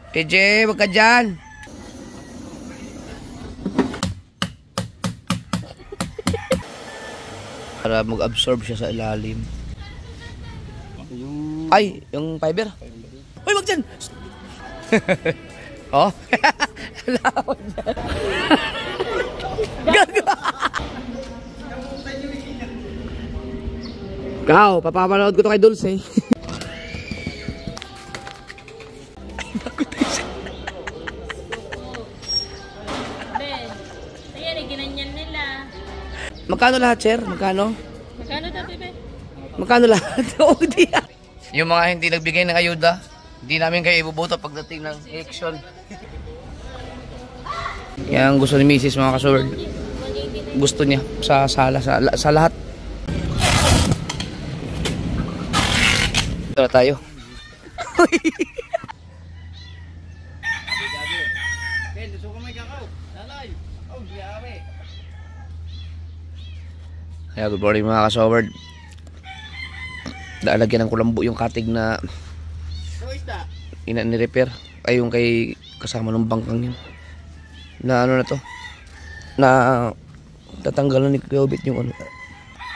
TJ, wag ka dyan. Para mag-absorb siya sa ilalim. Ay, yung fiber. Uy, wag dyan. Oh. Lawag dyan. Gago. Ikaw, papapanood ko to kay Dulce. Magkano lahat, sir? Magkano? Magkano daw, bebe? Magkano lahat? Oo, di. Yung mga hindi nagbigay ng ayuda, hindi namin kayo ibubuto pagdating ng election. Yan gusto ni Mrs. mga kasword. Gusto niya sa sala, sa lahat. Ito na tayo. Kaya good morning mga kasword. Nalagyan ng kulambo yung katig na ni-repair. Ay yung kay kasama ng bangkang yun. Na ano na to? Na tatanggalan ni Kuya yung ano.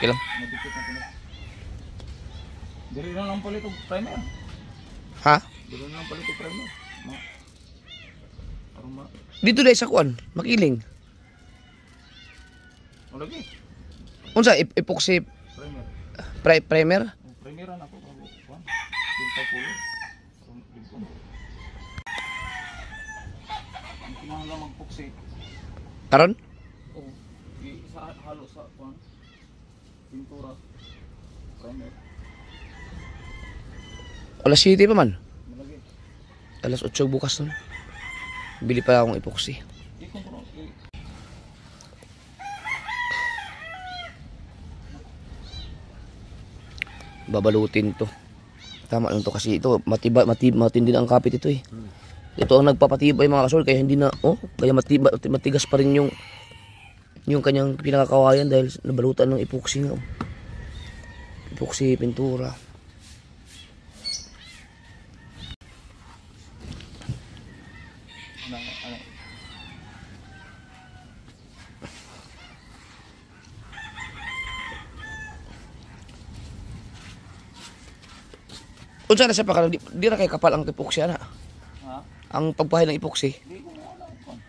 Okay lang. Dili na lang palit og primer. Ha? Dili na lang palit og primer. Dito dai sa kuan, makiling. Wala gi. Unsa epoxy Primer. Primer? Primeran ako bago kuan. Dintay pulo. Ang kinahanglan mag-epoxy. Karon? Oh, sa halo sa kuan. Pintura. Primer. Alas 7 pa man. Malagi. Alas 8 bukas nun. Bili pa akong epoxy. Di ko pro. Babalutin to. Tama lang to kasi ito matindi na ang kapit ito eh. Ito ang nagpapatibay mga kasol kaya hindi na kaya matigas pa rin yung kanyang pinakakawayan dahil nabalutan ng epoxy nga. Epoxy pintura. Unsa na siya pa di ra kay kapal ang epoxy ana. Ha? Ang pagpahay ng epoxy. Di ko na alam kon.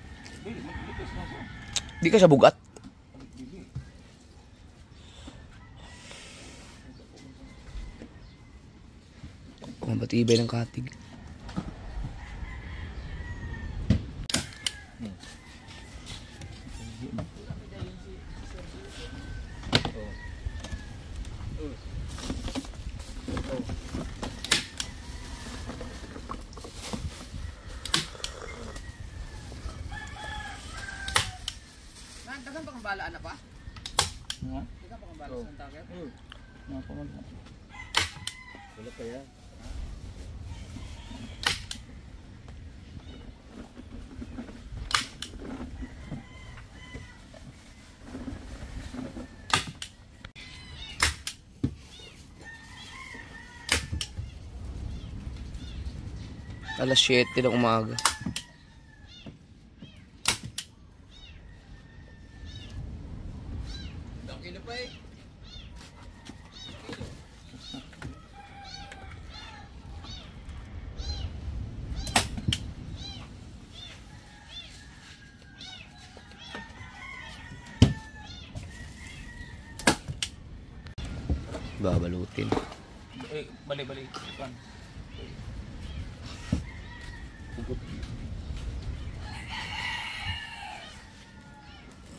Lipas na siya. Di ka siya bugat. Ang batibay ng katig. Dagan pa kang bala na pa? Ha? Dagan pa kang bala sa target? Na ko man. Wala pa yan. Alas 7 ng umaga. Babalutin. Bali. Kan.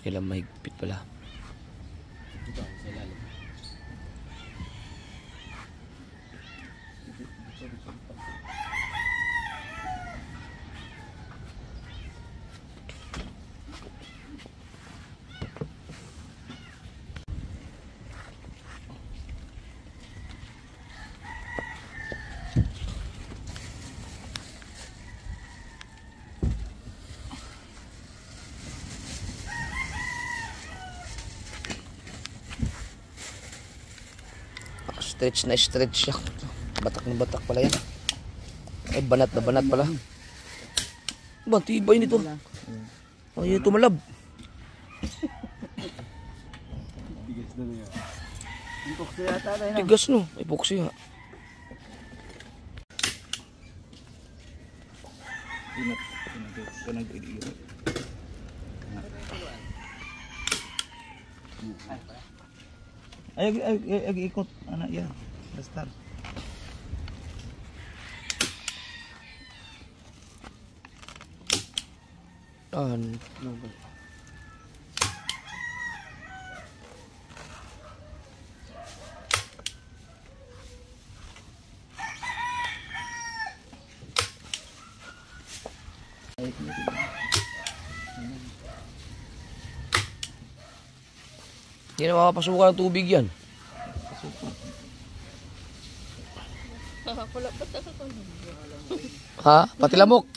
Kailan mahigpit pala. Ito sa ilalim. Stretch na stretch siya. Batak na batak pala yan. Ay banat na banat pala. Ba, tibay nito. Ay, ito malab. Bigas na niya. Epoxy yata tayo na. Tigas no, epoxy nga. Ay, ikot. Anak yan. Basta. No, hindi na makapasukan ng tubig yan. Ha? Pati lamok.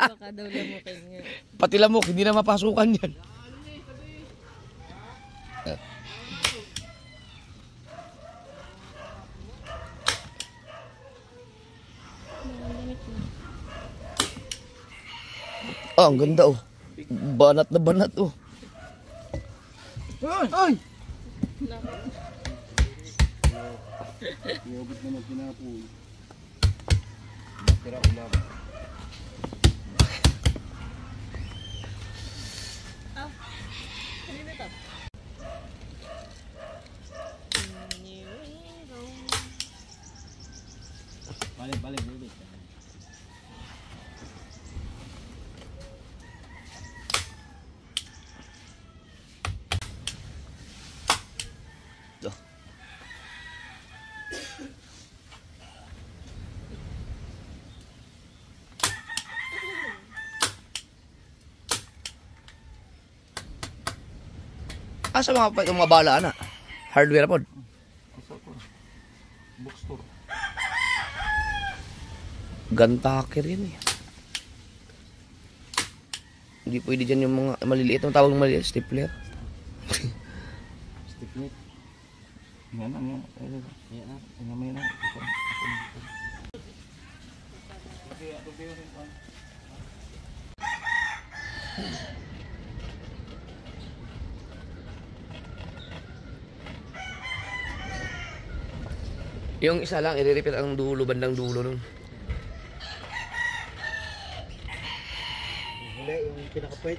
Baka daw lamukin nga. Pati lamok, hindi na mapasukan yan. Ah, ang ganda oh. Banat na banat oh. Ay! Iobot na magpinapoy. Tira ulam. Kanina to? Balik. Dah. Asa yung mga bala na? Hardware pod. Bookstore. Gantaker yan eh. Hindi pwede dyan yung mga maliliit. Ang tawag ng maliliit, stapler. Stick meat. Yan na. May na. Yung isa lang, i-repeat ang dulo, bandang dulo nun. Huli, yung pinakapwet.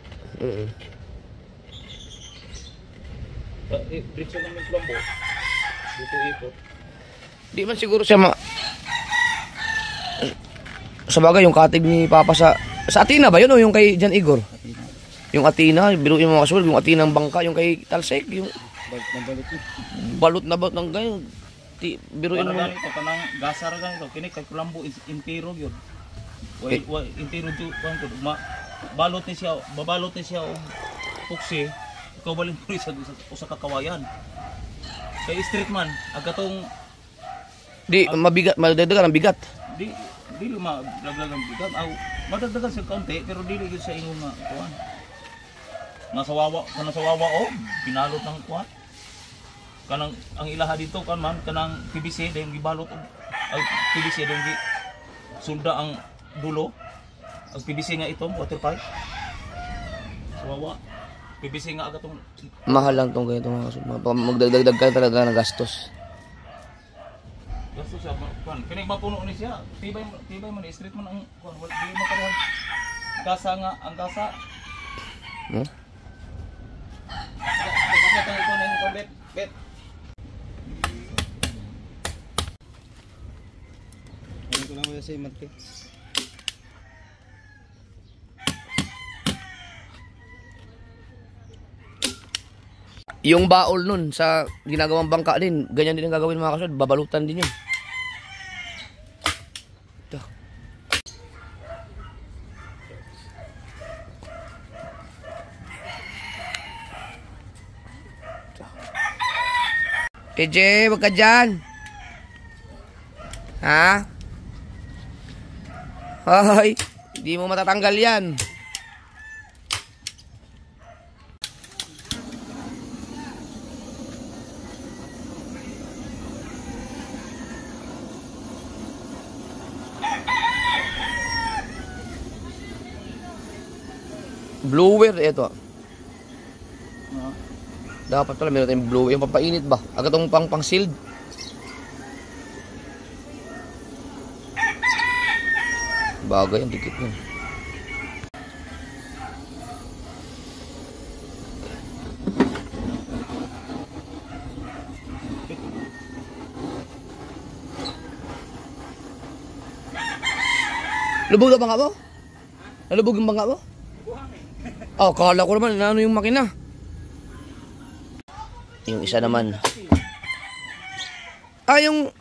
Bridge lang yung plumbo. Dito ikot. Di man siguro siya sa bagay, yung katig ni Papa sa Athena ba yun o yung kay Jan Igor? Yung Athena, biruin mo mga kasul, yung Athena ng bangka, yung kay Talsek, yung balot na balot ng ganyan. Biruin mo. Ito kanang gasar ganito, kini kay Colombo is intero gyud. Wa intero jud ko balot ni siya, babalot ni siya og puksi. Ikaw baling puri sa usa ka kawayan. Kay street man agatong Di mabigat, madagdagan ang bigat. Dili malaglag ang bigat. Madagdagan sa kaunti pero dili gyud sa ingong nga kuan. Nasawawa o pinalot ng kuan. Kanang ang ilaha dito kan man kanang PVC dahil gibalot ay PVC dahil gi sulda ang dulo ang PVC nga itong water pipe sawawa PVC nga agatong Mahal lang tong ganito mga kasul. Magdagdag ka talaga ng gastos. gasto siya kan kini mapuno ni siya tibay man street man ang kuan wala dili mo karon kasa nga ang kasa kasi tayo ko nang bet ano ko lang wala sa imante. Yung baol nun sa ginagawang bangka din, ganyan din ang gagawin mga kasul, babalutan din yun. Ito. TJ, wag ka dyan. Ha? Hoy, hindi mo matatanggal yan. Blower, ito. Ah. Dapat pala meron tayong blower. Yung pampainit ba? Agad tong pang sealed. Bagay, ang dikit nun. Lubog na bangka mo? Nalubog yung bangka mo? Oh, kala ko naman, ano yung makina? Yung isa naman. Ah, yung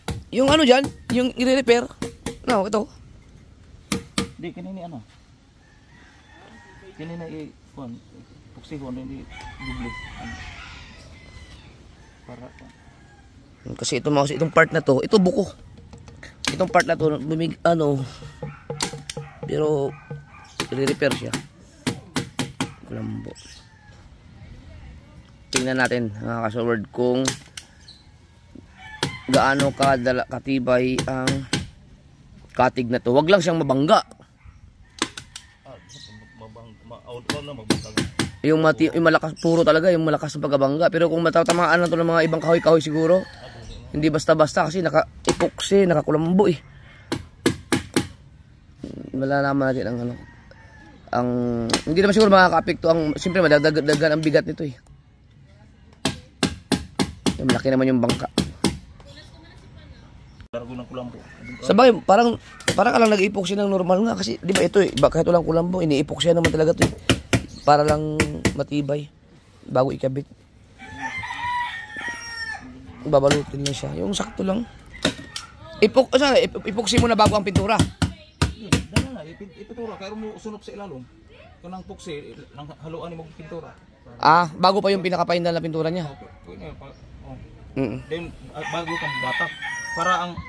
ano dyan? Yung i-repair? No, ito. Di, kanini ano? Kanina i-kuhan. Puksihon, hindi dubli. Ano? Para, Kasi itong part na to, ito buko. Itong part na to, pero i-repair siya. Kulambo. Tingnan natin mga kasaward kung gaano katibay ang katig na to. Wag lang siyang mabangga. Yung malakas puro talaga, yung malakas na pagabangga. Pero kung matatamaan na to ng mga ibang kahoy-kahoy siguro, hindi basta-basta kasi naka-epoxy, nakakulambo eh. Malalaman natin hindi naman siguro makaka-apekto siyempre madagdagan ang bigat nito eh. Yung malaki naman yung bangka. largo ng kulambo. Sabagay, parang alang nag-epoxy ng normal nga kasi di ba ito eh, kahit walang kulambo, ini-epoxy naman talaga to eh. Para lang matibay bago ikabit. Babalutin lang siya, yung sakto lang. Epoxy mo na bago ang pintura. Dala na, ipitura, kaya mo sunod sa ilalong. Kung ang puksi, haluan mo pintura. Ah, bago pa yung pinaka-final na pintura niya. Then, bago kang batak. Para ang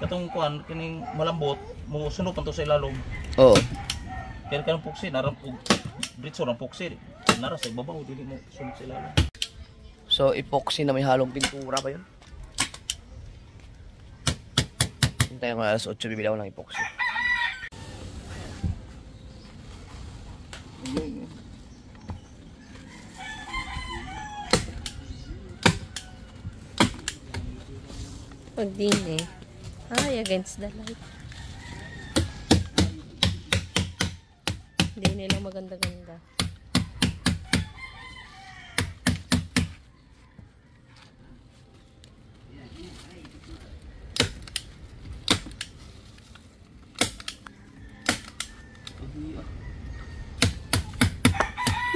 katong kuan, kining malambot, mo sunod pa to sa ilalong. Oo. Kaya kanang puksi, britso ng puksi. Nara sa ibabaw, dili mo sunod sa ilalong. So, epoxy na may halong pintura pa yun. Hintayin ko na alas 8, bibili ako ng epoxy. Pag din eh. Ay, against the light. Hindi nila maganda-ganda.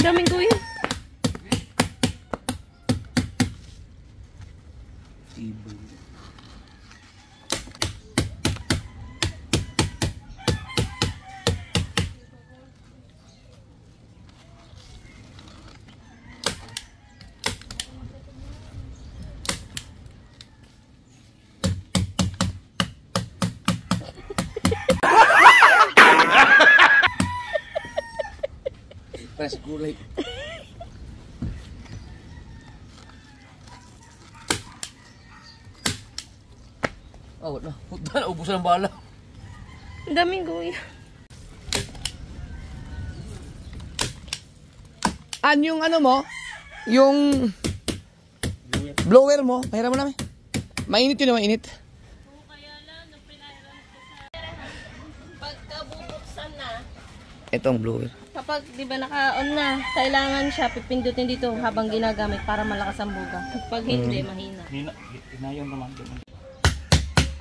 Daming kuya. Press kulay. Oh, na. Puta na, ubos ng bala. Ang daming kuya. Yung ano mo? Yung blower mo, pahiram mo namin. Mainit yun, mainit. Pagka bubuksan na, Ito ang blower. kapag di ba naka-on na, kailangan siya pipindutin dito habang ginagamit para malakas ang buga. Pag hindi, mahina. Hinayon naman.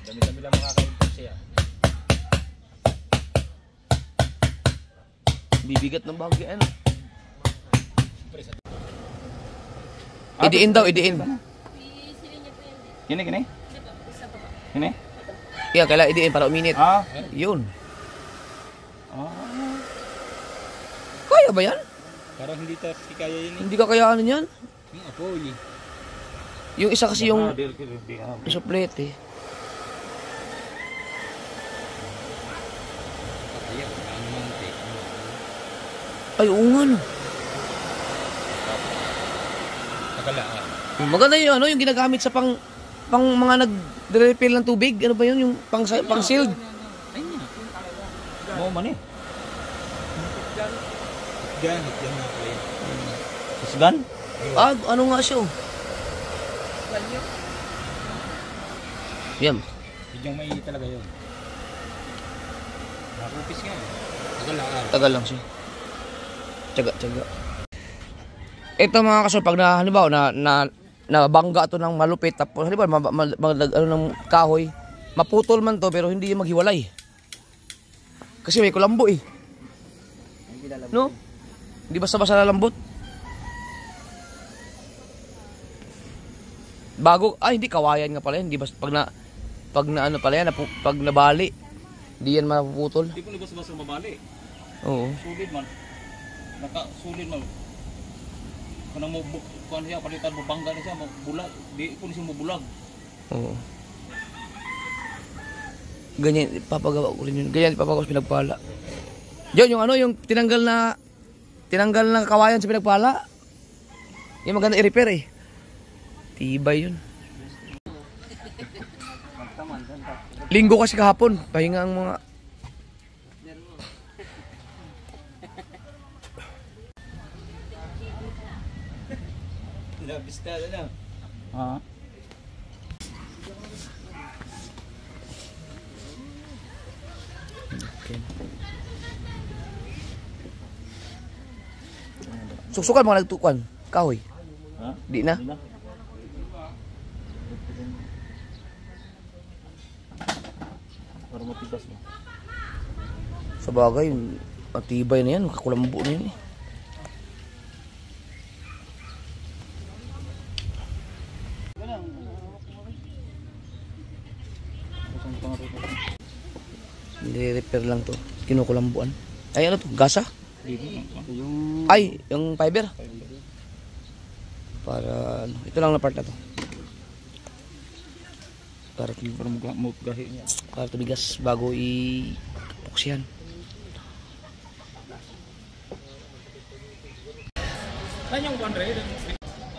Dami-dami lang makaka-import siya. Bibigat ng bagay, ano? Idiin daw, idiin. Kini? Kini? Yeah, kailangan idiin para uminit. Ah. Yun. Ah. Kaya ba yan? Parang hindi kaya yun. Hindi ka kayaanin yan. Yung apoy. Yung isa kasi yung suplete. Ay, oo nga no. Maganda yung ano, yung ginagamit sa pang mga nag-refill ng tubig. Ano ba yun? Yung pang sealed. Mo man eh. Higyan na pala yun. Isgan? Ah, ano nga siya oh. Yan. Higyang may talaga yun. Nakupis nga eh. Tagal lang. Tagal lang siya. Tiyaga. Ito mga kasol, pag na, halimbawa, nabangga ito ng malupit, tapos halimbawa, ano ng kahoy, maputol man to pero hindi maghiwalay. Kasi may kulambo eh. No? Hindi basta-basta lalambot. Bago, hindi kawayan nga pala yan. Hindi basta, pag na ano pala yan, pag nabali, hindi yan mapuputol. Hindi ko na basta-basta mabali. Oo. Sulit man. Sulit man. Kung mo kuan siya palitan mo bangga na siya bulag, di ko siya mabulag. Oo. Ganyan papagawa ko rin yun. Ganyan papagawa sa pinagpala. Yun, yung ano, yung tinanggal na kawayan sa pinagpala. Yung maganda i-repair eh. Tibay yun. Linggo kasi kahapon, pahinga ang mga Labis na na. Ha? okay. Suksukan mga nagtukuan. Kahoy. Ha? Di na. Hindi na. Para matigas mo. Sa bagay, matibay na yan. Makakulambo na yan eh. Nire-repair lang to. Kinukulambuan. Ay ano to? Gasa? Yung Ay, yung fiber. Para ano, ito lang na part na to. Para gahi niya. para tubigas bago i-puksihan. Saan yung Andre?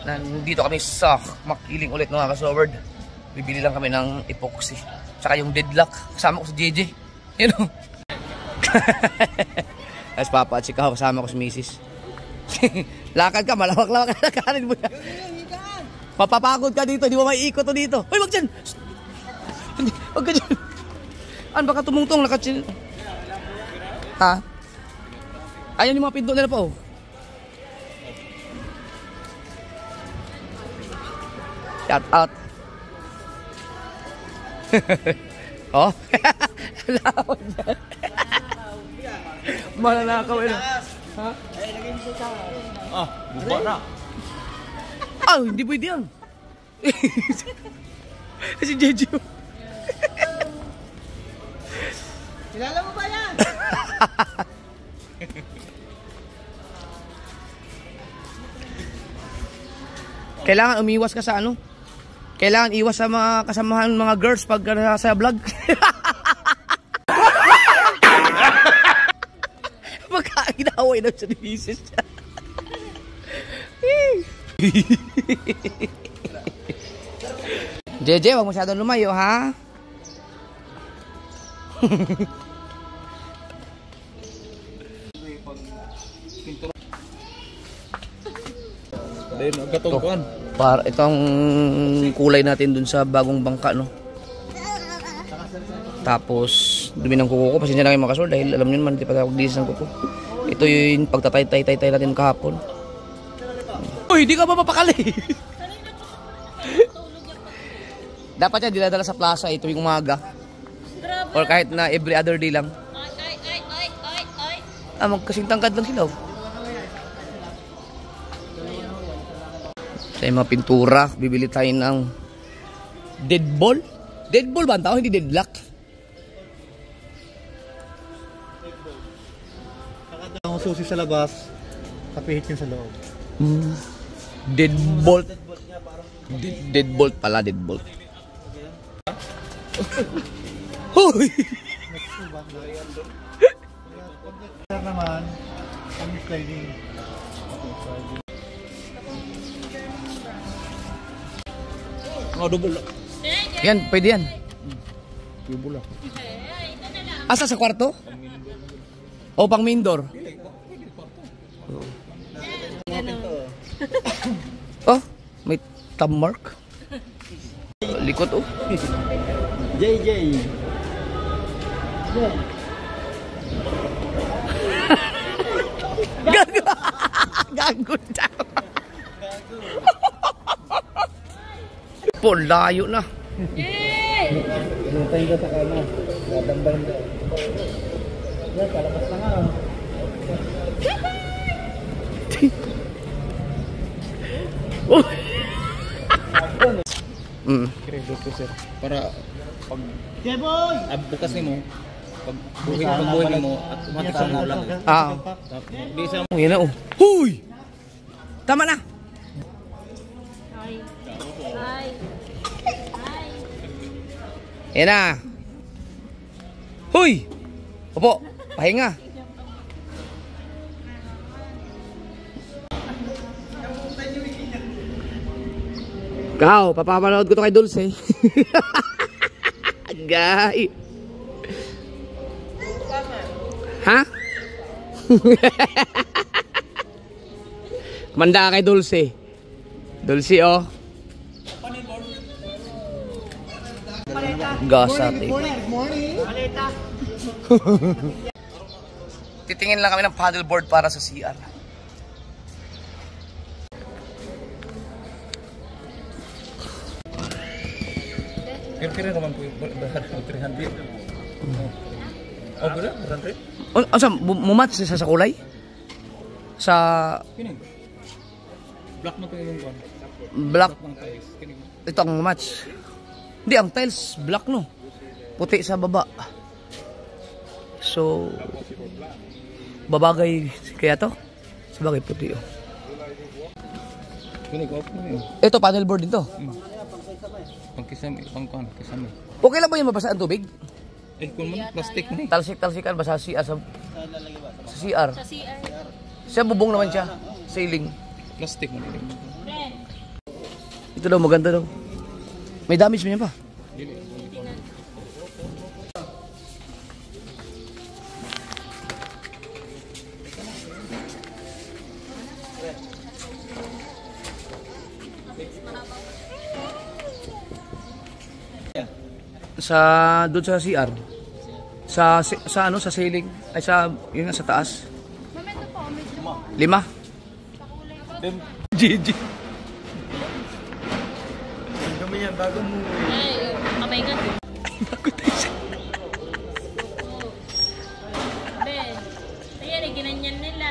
Nandito kami sa Makiling ulit mga kasoberd. Bibili lang kami ng epoxy. Tsaka yung deadlock. Kasama ko si JJ. You know? As papa at si Kao, kasama ko si Mrs. Lakad ka, malawak-lawak ka. Lakarin mo yan. Mapapagod ka dito, di mo maiikot to dito. Uy, wag dyan! Wag ka dyan. Ano, baka tumungtong, nakatsin. Ha? Ayan yung mga pinto nila pa oh. Shout out. Oh. Lawan dyan. Malalakaw yun. Ha? Buba na. Ah, hindi pwede yan. Si Jeju. Kilala mo ba yan? Kailangan umiwas ka sa ano? Kailangan iwas sa mga kasamahan mga girls pag sa vlog. Magkaginaway daw sa divisis niya. Jeje, wag masyadong lumayo ha. Dahil nagkatungkuan. Para itong kulay natin dun sa bagong bangka, no. Tapos dumi ng kuko ko, pasensya na kayo mga kasol dahil alam niyo naman hindi pa tawag dilis ng kuko. Ito yung pagtatay-tay natin kahapon. Uy, di ka ba mapakali? Dapat yan dinadala sa plaza ito yung umaga. Or kahit na every other day lang. Ah, magkasing tangkad lang sila. Sa mga pintura, bibili tayo ng deadball. Deadball ba ang tao? Hindi deadlock. Ang susi sa labas, kapihit yung sa loob. Deadbolt. Deadbolt pala, deadbolt. Hoy! Sir naman, kami sliding. Oh, double. Yan, pwede yan. Double. Asa sa kwarto? O pang main door? Oo. Oh, may thumb mark. Likot oh. JJ. Gago. Gago daw. Po, layo na. Yay! Luntay ka sa kama. Dadambang ka. Yan, palakas na nga. Kredo ko sir. Para pag bukas ni mo, pag buhay mo at umatik sa ulang. Ah. Di sa Oh, yan na oh. Huy! Tama na. Hi. Hi. Hi. Yan na. Huy! Opo, pahinga. Kao, papapanood ko to kay Dulce. Gay. Ha? Manda kay Dulce. Dulce oh. Gasate. Titingin lang kami ng paddleboard para sa CR. kira-kira naman po yung 300. Oh, gula? 100? Ano sa mumatch sa kulay? Sa Kining. Black mo to yung one. black. Ng tiles. Kining. Ito ang match. Hindi, ang tiles black no. Puti sa baba. So babagay kaya to? Sabagay puti oh. Kining off mo yun. Ito paddleboard din to. Pangkisame, pangkuhan, kisame. Okay lang ba yung mabasa ang tubig? Eh, kung man, plastic na eh. Talsik-talsikan ba sa CR sa CR? Sa CR. Siya bubong naman siya. Sailing. Plastic mo nila. Ito daw maganda daw. May damage ba niya pa? Sa doon sa CR. Sa ano sa ceiling ay sa yun nga sa taas. 5. GG. Kami yan, bago mo. Ay, kamay nga. Bago tayo siya. Be, ayan eh, ginanyan nila.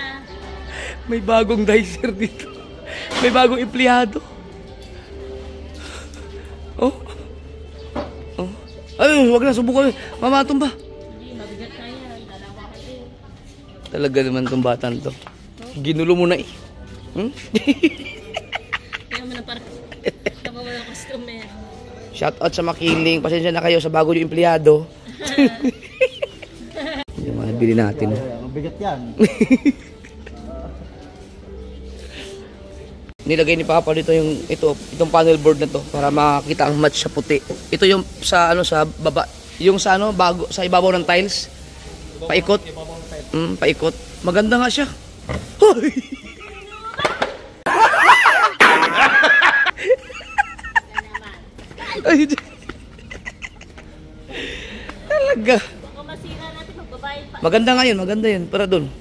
May bagong dicer dito. May bagong empleyado. Oh. Oh. Ay, wag na subukan. Mamatumba. Hindi, mabigat na yan. Dalawa kasi. Talaga naman tong batan to. Ginulo mo na eh. Hmm? Kaya mo na parang nabawa ng customer. Shout out sa Makiling. Pasensya na kayo sa bago yung empleyado. Yung mga bili natin. Ang bigat yan. Nilagay ni Papa dito yung itong panel board na to para makita ang match sa puti. Ito yung sa ano sa baba, yung sa ano bago sa ibabaw ng tiles. Paikot. Paikot. Maganda nga siya. Hoy! Ay, talaga. Baka masira natin, magbabayad pa. Maganda nga yun, maganda yun. Para dun.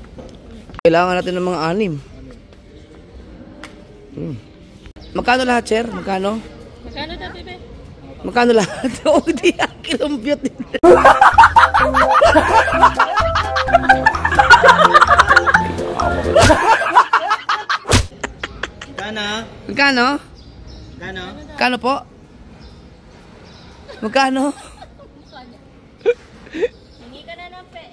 Kailangan natin ng mga 6. Magkano lahat, sir? Magkano? Magkano daw, bebe? Magkano lahat? Oo, di kilompute din. Kana? Magkano? Kana? Magkano po? Magkano? Hingi ka na ng pe.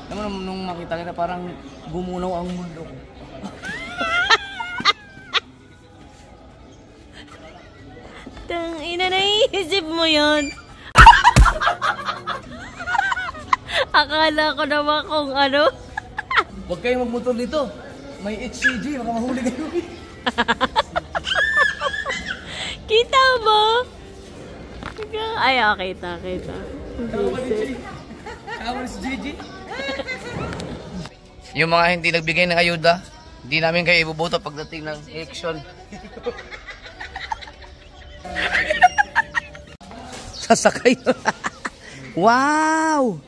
Alam mo, nung makita kita, parang gumunaw ang mundo ko. Tang ina, naiisip mo yun. Akala ko naman kung ano. Huwag kayong magmotor dito. May HCG, baka mahuli kayo. Kita mo? Ay, kita. Yung mga hindi nagbigay ng ayuda, Hindi namin kayo ibubuto pagdating ng election. Sasakay. Wow!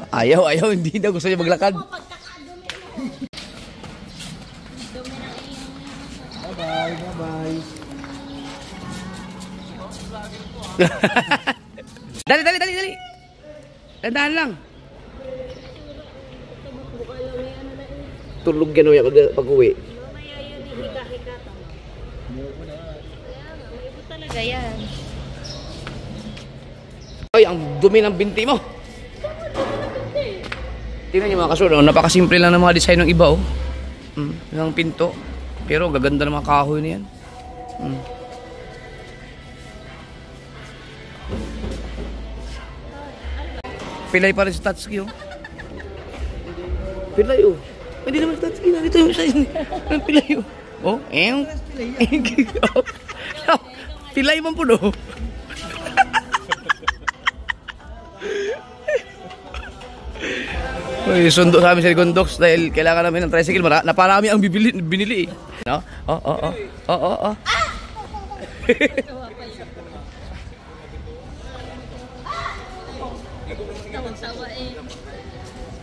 Ayaw, hindi na gusto niya maglakad. Bye-bye. Dali. Tandaan lang. Tulog yan uya pag-uwi. Mamaya yun, hika-hika to. May ibo talaga yan. Ay, ang dumi ng binti mo. Tingnan niyo mga kasul, napakasimple lang ng mga design ng iba, oh. Yung pinto. Pero gaganda ng mga kahoy na yan. Pilay pa rin si Tatsuki, oh. Pilay, oh. Hindi naman si Tatsuki na. Dito yung siya. Pilay, oh. Oh, pilay man po, no. Uy, sundo sa amin sa Ligondox dahil kailangan namin ng tricycle. Naparami ang binili, eh. No? Oo.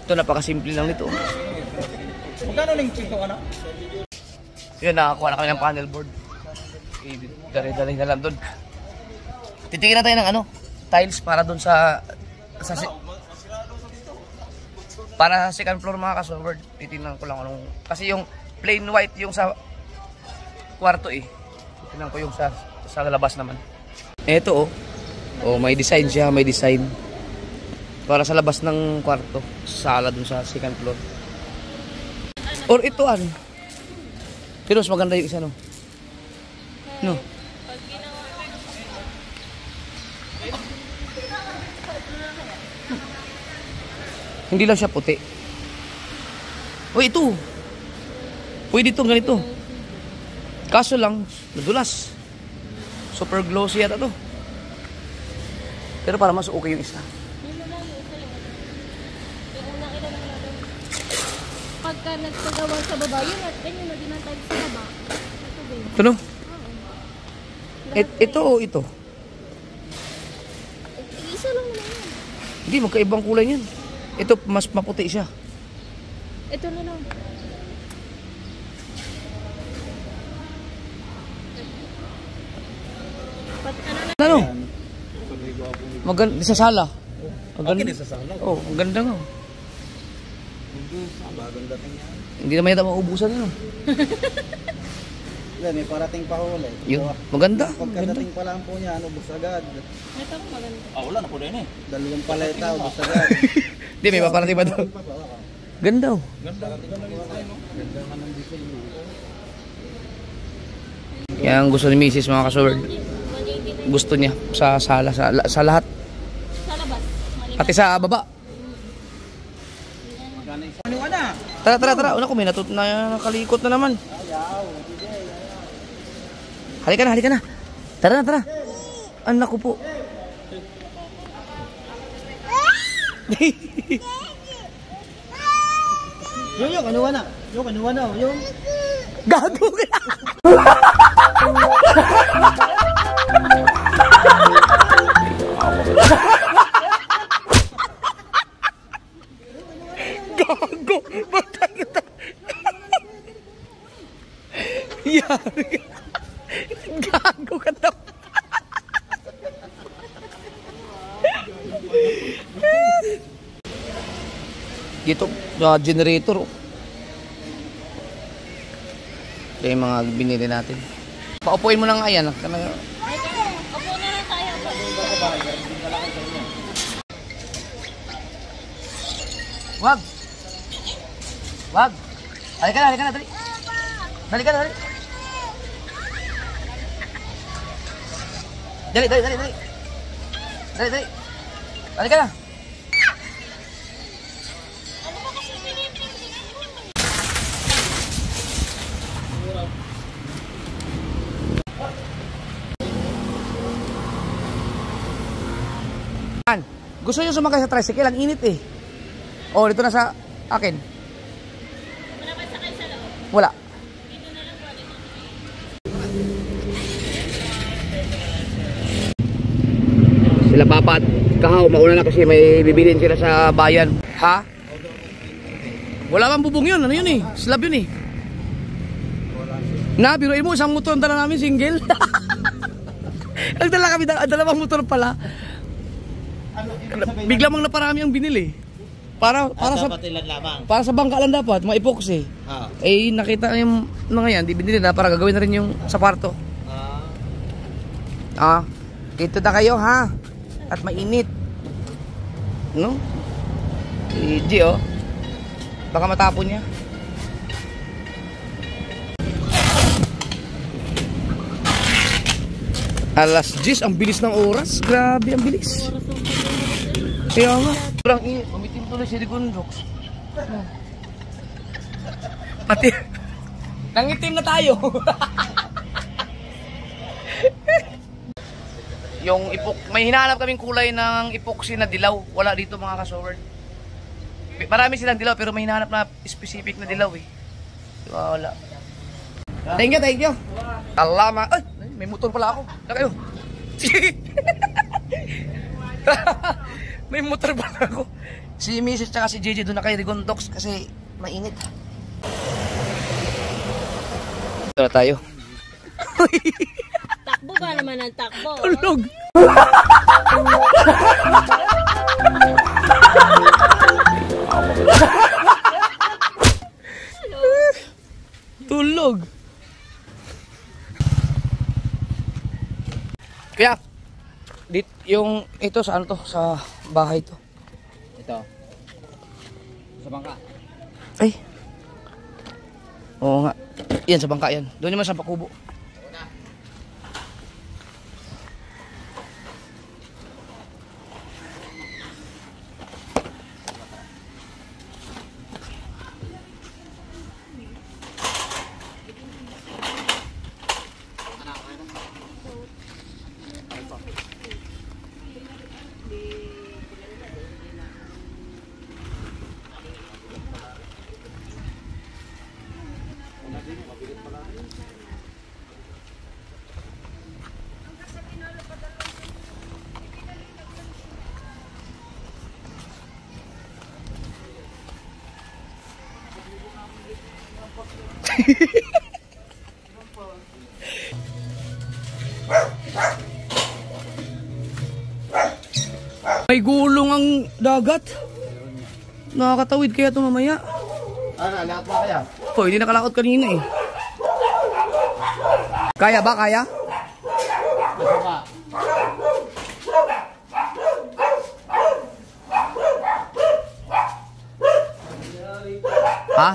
Ito, napakasimple lang nito. Magkano lang yung ano? Yun, nakakuha na kami ng panel board. Dali na lang doon. Titingin na tayo ng tiles para doon para sa second floor mga kasolward. Titingnan ko lang kasi yung plain white yung sa kwarto, eh. Titingnan ko yung sa labas naman. Eto, oh, may design siya, may design. Para sa labas ng kwarto, sala dun sa second floor. Or ito, pero mas maganda yung isa, no? No? Hindi lang siya puti. O ito. Pwede itong ganito. Kaso lang, nadulas. Super glossy yata to. Pero para mas okay yung isa. Pagka nagpagawa sa baba, yun at ganyan na dinatag sa baba. Ito din. Ito, no? Ito o ito? Isa lang naman yan. Hindi, magkaibang kulay yan. Ito, mas maputi siya. Ito na lang. Ano? Maganda, sa sala. Okay, sa sala. Oh, ang ganda nga. Bagong dating yan. Hindi naman yata maubusan yun. May parating pa ho ulit. Yun, maganda. Pagkadating pa lang po niya, ubos agad. Ito maganda. Wala na po din eh. Dalawang paleta, ubos agad. Hindi, may paparating pa doon. Ganda, oh. Ganda ng design, no? Ganda nga ng design mo. Kaya ang gusto ni Mrs. mga kasolward, gusto niya sa sala, sa lahat. Sa labas. Pati sa baba. Tara. Una ko, may nakalikot na naman. Halika na. Tara na. Anak ko po. Yung, anuwa na. Yung. Gago ka. Gago. Batay ka. Yari ka. Gago ka to. Dito, generator. Ito yung mga binili natin. Paupuin mo na nga yan. Opo na lang tayo. Wag. Halika na, dali. Dali. Dali. Halika na. Gusto nyo sumakay sa tricycle, ang init, eh. Oh, dito na sa akin. Wala. Sila Papa at Kahaw, mauna na kasi may bibilin sila sa bayan. Ha? Wala bang bubong yun? Ano yun eh? Slab yun eh. Na, biruin mo, isang motor ang dala namin, single. Nagdala kami, dalawang motor pala. Bigla mang naparami ang binili. Para sa bangka lang dapat, mga epoxy. Eh nakita yung mga yan, di binili na para gagawin na rin yung sa kwarto. Dito na kayo ha. At mainit. No? Si G oh. Baka matapon niya. Alas 10, ang bilis ng oras. Grabe, ang bilis. Kaya nga. Sobrang init. Umitim tuloy si Rigondox. Pati, nangitim na tayo. Yung may hinahanap kaming kulay ng epoxy na dilaw. Wala dito mga kasoward. Marami silang dilaw pero may hinahanap na specific na dilaw eh. Diba, wala. Thank you. Alama. Ay, may motor pala ako. Na kayo. May motor pala ako. Si Mrs. tsaka si JJ doon na kay Rigondox kasi mainit. Ito na tayo. Takbo ba naman ang takbo? Tulog. Tulog. Kaya yung ito saan to? Sa bahay to. Ito. Sa bangka. Ay. Oo nga. Yan sa bangka yan. Doon naman sa pakubo. May gulong ang dagat. Nakakatawid kaya ito mamaya. Lahat ba kaya? Oh, hindi nakalakot kanina eh. Kaya ba? Kaya? Ha?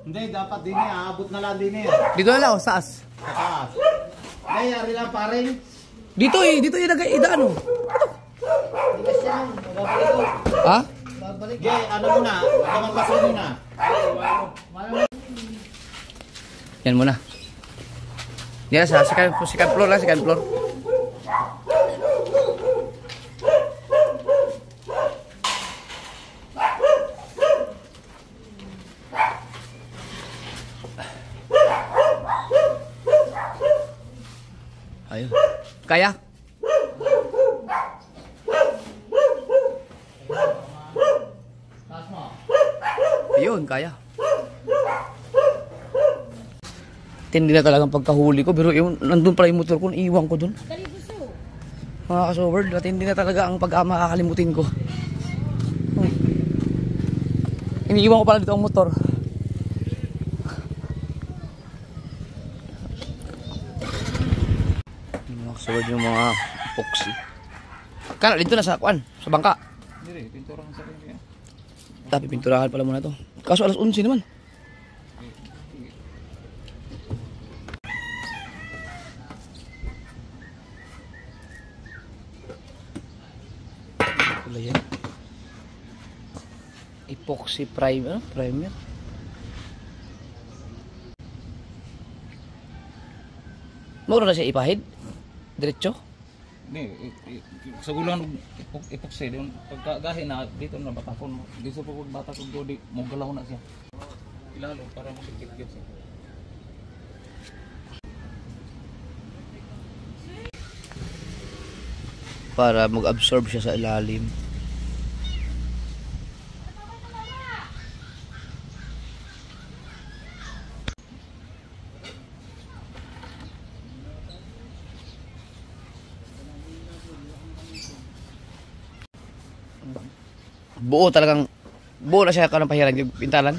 Hindi, dapat din eh. Aabot na lang din eh. Dito na lang, saas. Taas. Hindi, yari lang paring. Dito yung idaan oh. Ha? Sige, ano muna? Ano paso muna? Yan muna. Yan sa second floor lang, second floor. Ayun. Kaya? Ayun, kaya. Tindi na talagang pagkahuli ko, pero yung nandun pala yung motor ko, iwan ko dun. Mga kasoward, tindi na talaga ang makakalimutin ko. Iniiwan ko pala dito ang motor. Mga kasoward yung mga epoxy. Kana, dito na sa kuan, sa bangka. Hindi, pintura sa kanya. Tapi pinturahan pala muna to. Kaso alas 11 naman. Wala yan. Epoxy primer. Primer. Mura na siya ipahid. Diretso. Sa gulang epoxy doon pagkagahin na dito na batakon mo. Dito pag batakon do di mo galaw na siya. Lalo para makikit-kit siya. Para mag-absorb siya sa ilalim. Buo talagang buo na siya kanang pahiran yung pintalan.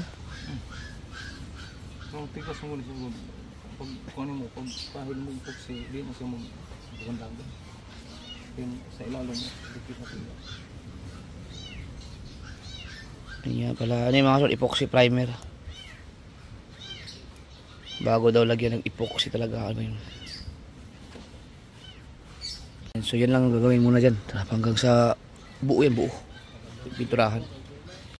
So tigas mo ni siguro. Pag kuno mo pag pahil mo epoxy di mo siya mo gandang. Yung sa ilalim mo dikit na siya. Kanya pala ano yung mga kasol, epoxy primer. Bago daw lagyan ng epoxy talaga ano yun. So yan lang ang gagawin muna dyan hanggang sa buo yan buo. Pinturahan.